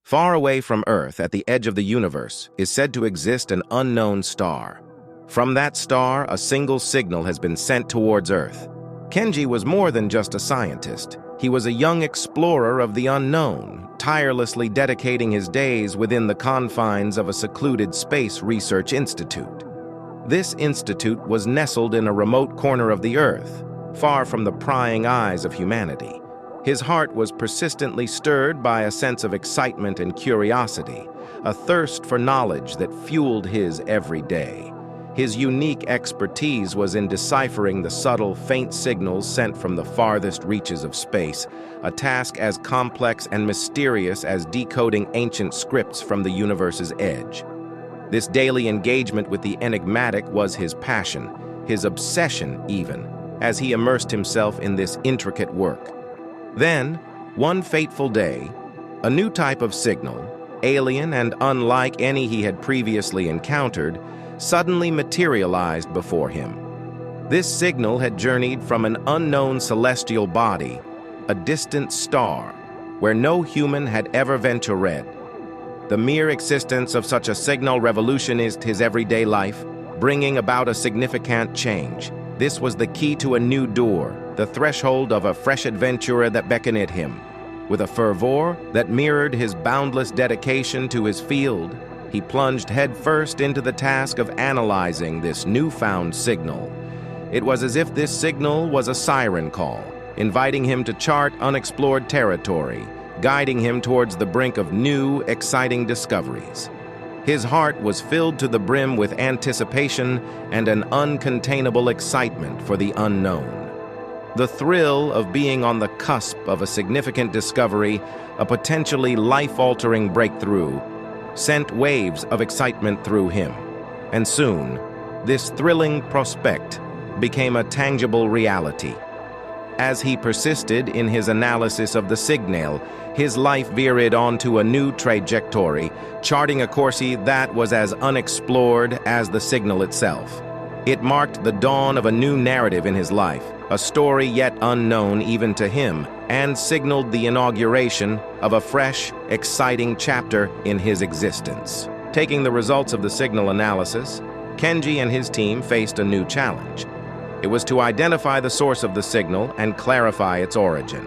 Far away from Earth, at the edge of the universe, is said to exist an unknown star. From that star, a single signal has been sent towards Earth. Kenji was more than just a scientist. He was a young explorer of the unknown, tirelessly dedicating his days within the confines of a secluded space research institute. This institute was nestled in a remote corner of the Earth, far from the prying eyes of humanity. His heart was persistently stirred by a sense of excitement and curiosity, a thirst for knowledge that fueled his every day. His unique expertise was in deciphering the subtle, faint signals sent from the farthest reaches of space, a task as complex and mysterious as decoding ancient scripts from the universe's edge. This daily engagement with the enigmatic was his passion, his obsession even, as he immersed himself in this intricate work. Then, one fateful day, a new type of signal, alien and unlike any he had previously encountered, suddenly materialized before him. This signal had journeyed from an unknown celestial body, a distant star, where no human had ever ventured. The mere existence of such a signal revolutionized his everyday life, bringing about a significant change. This was the key to a new door, the threshold of a fresh adventure that beckoned at him. With a fervor that mirrored his boundless dedication to his field, he plunged headfirst into the task of analyzing this newfound signal. It was as if this signal was a siren call, inviting him to chart unexplored territory, guiding him towards the brink of new, exciting discoveries. His heart was filled to the brim with anticipation and an uncontainable excitement for the unknown. The thrill of being on the cusp of a significant discovery, a potentially life-altering breakthrough, sent waves of excitement through him. And soon, this thrilling prospect became a tangible reality. As he persisted in his analysis of the signal, his life veered onto a new trajectory, charting a course that was as unexplored as the signal itself. It marked the dawn of a new narrative in his life, a story yet unknown even to him, and signaled the inauguration of a fresh, exciting chapter in his existence. Taking the results of the signal analysis, Kenji and his team faced a new challenge. It was to identify the source of the signal and clarify its origin.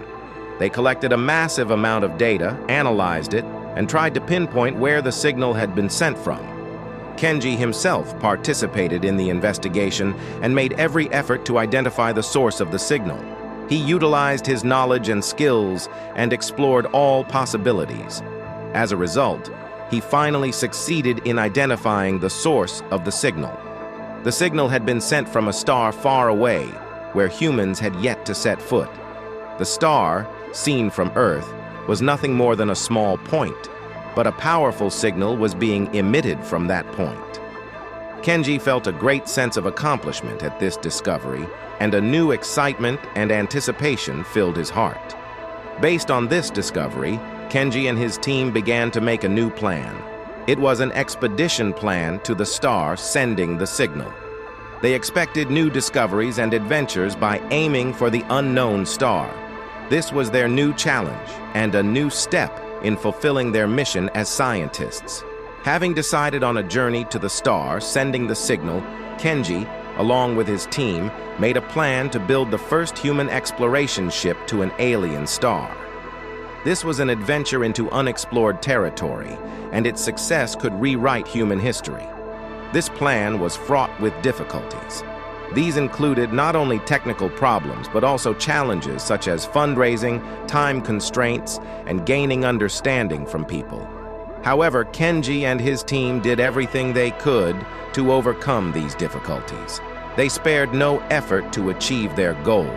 They collected a massive amount of data, analyzed it, and tried to pinpoint where the signal had been sent from. Kenji himself participated in the investigation and made every effort to identify the source of the signal. He utilized his knowledge and skills and explored all possibilities. As a result, he finally succeeded in identifying the source of the signal. The signal had been sent from a star far away, where humans had yet to set foot. The star, seen from Earth, was nothing more than a small point, but a powerful signal was being emitted from that point. Kenji felt a great sense of accomplishment at this discovery, and a new excitement and anticipation filled his heart. Based on this discovery, Kenji and his team began to make a new plan. It was an expedition plan to the star sending the signal. They expected new discoveries and adventures by aiming for the unknown star. This was their new challenge and a new step in fulfilling their mission as scientists. Having decided on a journey to the star sending the signal, Kenji, along with his team, made a plan to build the first human exploration ship to an alien star. This was an adventure into unexplored territory, and its success could rewrite human history. This plan was fraught with difficulties. These included not only technical problems, but also challenges such as fundraising, time constraints, and gaining understanding from people. However, Kenji and his team did everything they could to overcome these difficulties. They spared no effort to achieve their goal.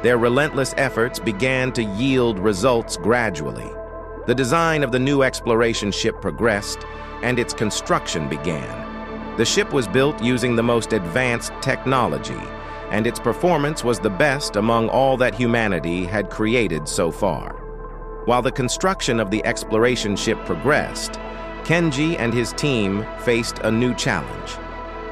Their relentless efforts began to yield results gradually. The design of the new exploration ship progressed, and its construction began. The ship was built using the most advanced technology, and its performance was the best among all that humanity had created so far. While the construction of the exploration ship progressed, Kenji and his team faced a new challenge.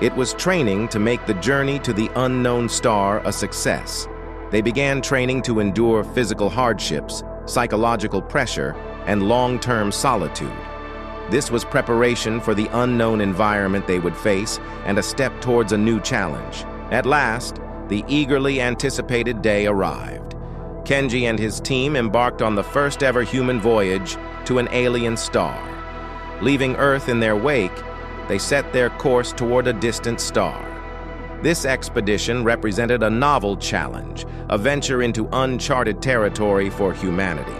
It was training to make the journey to the unknown star a success. They began training to endure physical hardships, psychological pressure, and long-term solitude. This was preparation for the unknown environment they would face and a step towards a new challenge. At last, the eagerly anticipated day arrived. Kenji and his team embarked on the first-ever human voyage to an alien star. Leaving Earth in their wake, they set their course toward a distant star. This expedition represented a novel challenge, a venture into uncharted territory for humanity.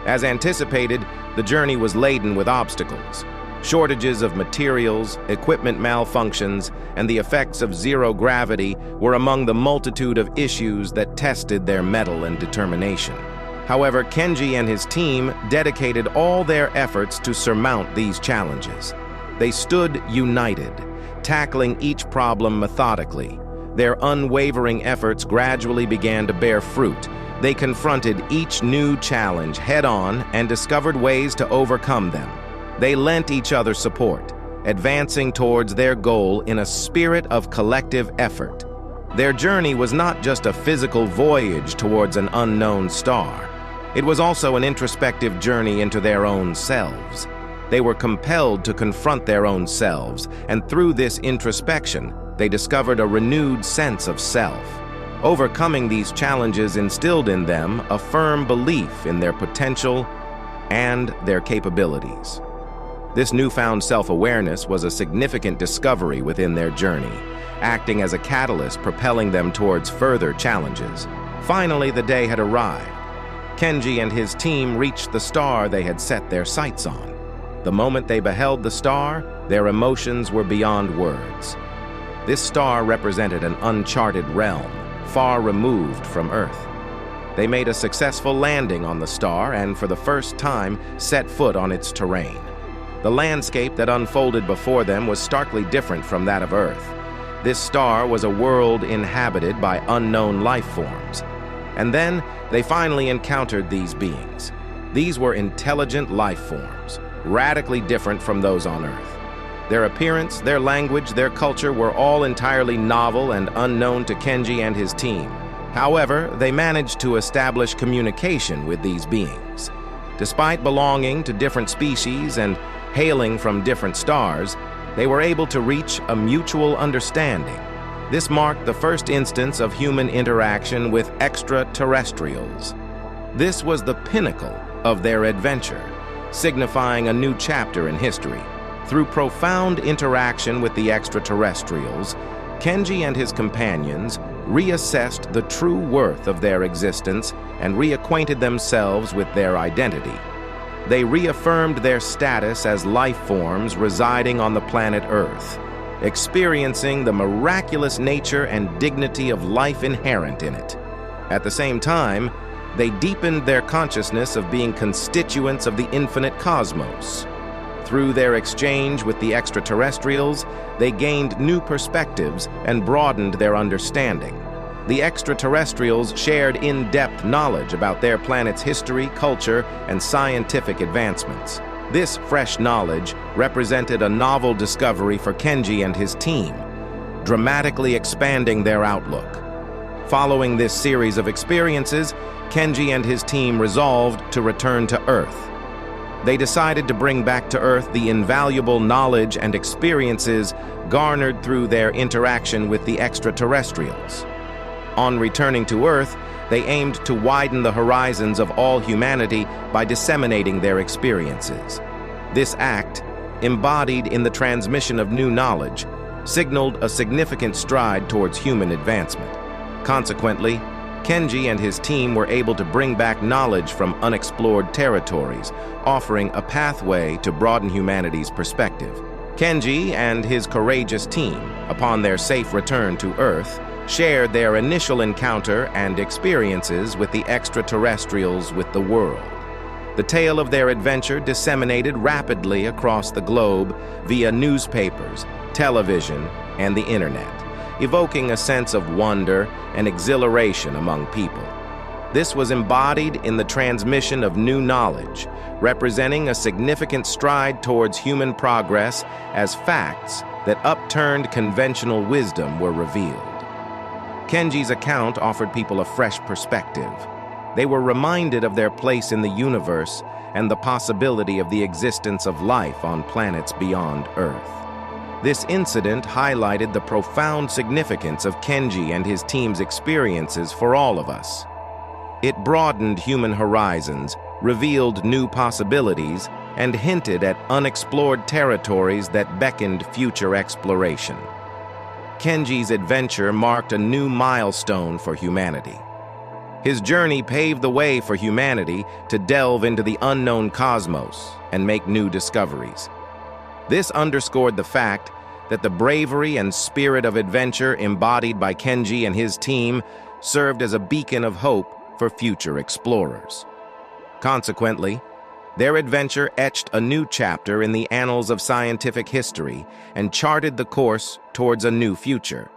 As anticipated, the journey was laden with obstacles. Shortages of materials, equipment malfunctions, and the effects of zero gravity were among the multitude of issues that tested their mettle and determination. However, Kenji and his team dedicated all their efforts to surmount these challenges. They stood united, tackling each problem methodically. Their unwavering efforts gradually began to bear fruit. They confronted each new challenge head-on and discovered ways to overcome them. They lent each other support, advancing towards their goal in a spirit of collective effort. Their journey was not just a physical voyage towards an unknown star. It was also an introspective journey into their own selves. They were compelled to confront their own selves, and through this introspection, they discovered a renewed sense of self. Overcoming these challenges instilled in them a firm belief in their potential and their capabilities. This newfound self-awareness was a significant discovery within their journey, acting as a catalyst propelling them towards further challenges. Finally, the day had arrived. Kenji and his team reached the star they had set their sights on. The moment they beheld the star, their emotions were beyond words. This star represented an uncharted realm, far removed from Earth. They made a successful landing on the star and, for the first time, set foot on its terrain. The landscape that unfolded before them was starkly different from that of Earth. This star was a world inhabited by unknown life forms. And then they finally encountered these beings. These were intelligent life forms, radically different from those on Earth. Their appearance, their language, their culture were all entirely novel and unknown to Kenji and his team. However, they managed to establish communication with these beings. Despite belonging to different species and hailing from different stars, they were able to reach a mutual understanding. This marked the first instance of human interaction with extraterrestrials. This was the pinnacle of their adventure, signifying a new chapter in history. Through profound interaction with the extraterrestrials, Kenji and his companions reassessed the true worth of their existence and reacquainted themselves with their identity. They reaffirmed their status as life forms residing on the planet Earth, experiencing the miraculous nature and dignity of life inherent in it. At the same time, they deepened their consciousness of being constituents of the infinite cosmos. Through their exchange with the extraterrestrials, they gained new perspectives and broadened their understanding. The extraterrestrials shared in-depth knowledge about their planet's history, culture, and scientific advancements. This fresh knowledge represented a novel discovery for Kenji and his team, dramatically expanding their outlook. Following this series of experiences, Kenji and his team resolved to return to Earth. They decided to bring back to Earth the invaluable knowledge and experiences garnered through their interaction with the extraterrestrials. On returning to Earth, they aimed to widen the horizons of all humanity by disseminating their experiences. This act, embodied in the transmission of new knowledge, signaled a significant stride towards human advancement. Consequently, Kenji and his team were able to bring back knowledge from unexplored territories, offering a pathway to broaden humanity's perspective. Kenji and his courageous team, upon their safe return to Earth, shared their initial encounter and experiences with the extraterrestrials with the world. The tale of their adventure disseminated rapidly across the globe via newspapers, television, and the internet, evoking a sense of wonder and exhilaration among people. This was embodied in the transmission of new knowledge, representing a significant stride towards human progress as facts that upturned conventional wisdom were revealed. Kenji's account offered people a fresh perspective. They were reminded of their place in the universe and the possibility of the existence of life on planets beyond Earth. This incident highlighted the profound significance of Kenji and his team's experiences for all of us. It broadened human horizons, revealed new possibilities, and hinted at unexplored territories that beckoned future exploration. Kenji's adventure marked a new milestone for humanity. His journey paved the way for humanity to delve into the unknown cosmos and make new discoveries. This underscored the fact that the bravery and spirit of adventure embodied by Kenji and his team served as a beacon of hope for future explorers. Consequently, their adventure etched a new chapter in the annals of scientific history and charted the course towards a new future.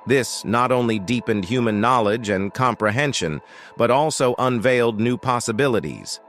This not only deepened human knowledge and comprehension, but also unveiled new possibilities,